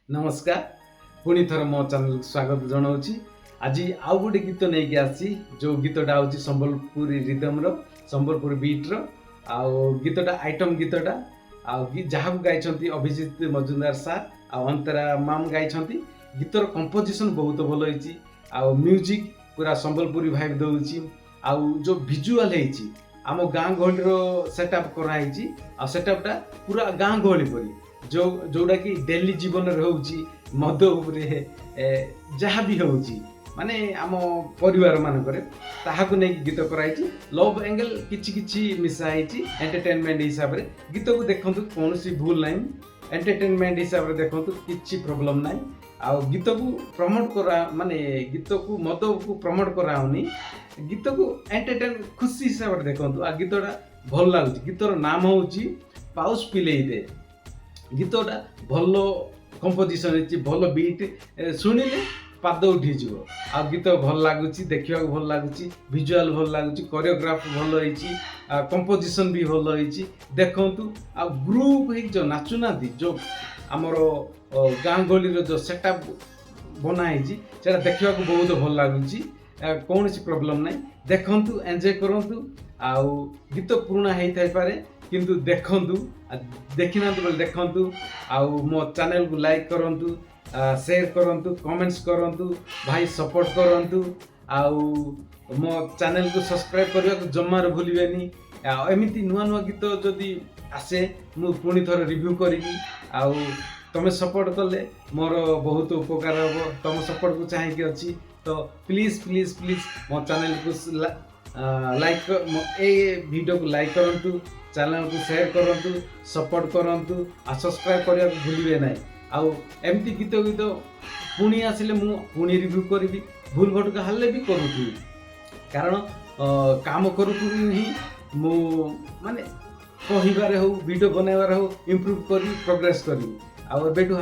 नमस्कार पुणी थर मो चैनल स्वागत जनाऊँगी आज आउ गोटे गीत नहीं आसी जो गीतटा हूँ संबलपुरी रिदम संबलपुरी बीट गीतटा आइटम गीतटा जहाँ गाई अभिजीत मजुमदार सार अंतरा माम गाई गीतर कंपोजिशन बहुत भल हो म्यूजिक पूरा संबलपुरी भाइब दौर आउ जो विजुअल है आम गाँ गहली सेटअप कराई सेटअपटा पूरा गाँ गहली परी जो जोड़ा कि डेली जीवन रोची मद जहाँ भी हो माने आम परिवार मानक ताहाकु नहीं गीत कराई लव एंगल किछि किछि मिसाई एंटरटेनमेंट हिसाब से गीत को देखु कौन भूल ना एंटरटेनमेंट हिसाब से देखु किछि प्रॉब्लम ना आ गीत को प्रमोट करा माने गीत को मद को प्रमोट कराऊनी गीत को एंटरटेन खुशी हिसाब से देखु आ गीतटा भल लगुच गीतर नाम हूँ पाउस पिले दे गीतटा भल कंपोजिशन भल बीट शुणिले पाद उठीज आ गीत भल लगुच देखा भल लगुच विजुअल भल लगुच कोरियोग्राफ भल हो कंपोजिशन भी भल हो देखु आ ग्रुप जो नाचुना जो आमर गाँ गहली जो सेटअप बनाई देखा बहुत भल लगुच कौन प्रॉब्लम ना देखु एंजॉय करूँ आउ गीत पुराना होता पारे किंतु देखु देखना बोले देखु आउ मो चैनल को लाइक करूँ शेयर करूँ कमेंट्स करूँ भाई सपोर्ट करूँ आउ मो चैनल को सब्सक्राइब करने को जमार भूलेनि एमती नुआ नुआ गीत जदि आसे मु पुणी थर रिव्यू करी आउ तमें सपोर्ट कले मोर बहुत उपकार हम तुम सपोर्ट को चाहिए अच्छी तो प्लीज प्लीज प्लीज मो चैनल को लाइक ए वीडियो को लाइक करूँ चैनल को शेयर करूँ सपोर्ट करूँ आ सब्सक्राइब करने को भूलिए ना आउ एमती गीत गीत पुणी आसिले मु पुणी रिव्यू करी भूल भटका हेल्ले भी करूँ कारण काम करूँ ही मु माने कहबार हो वीडियो बनवार हो इम्प्रूव करी प्रोग्रेस करी आबेठू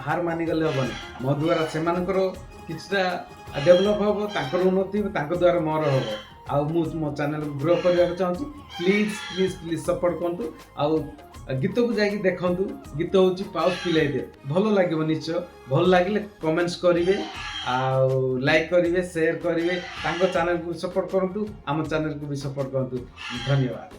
हार मानिगले हेनी मो द्वारा से किछटा डेभलप हम तांकर उन्नति द्वारा मोर हम आउ मो चैनल को ग्रो करने चाहूँ प्लीज प्लीज प्लीज सपोर्ट करूँ आउ गीत को जाकि देखु गीत हूँ पाउस पिलाई दे भल लगे निश्चय भल लगे कमेंट्स करेंगे आउ लाइक करेंगे शेयर करेंगे चैनल को सपोर्ट करूँ आम चैनल को भी सपोर्ट करूँ धन्यवाद।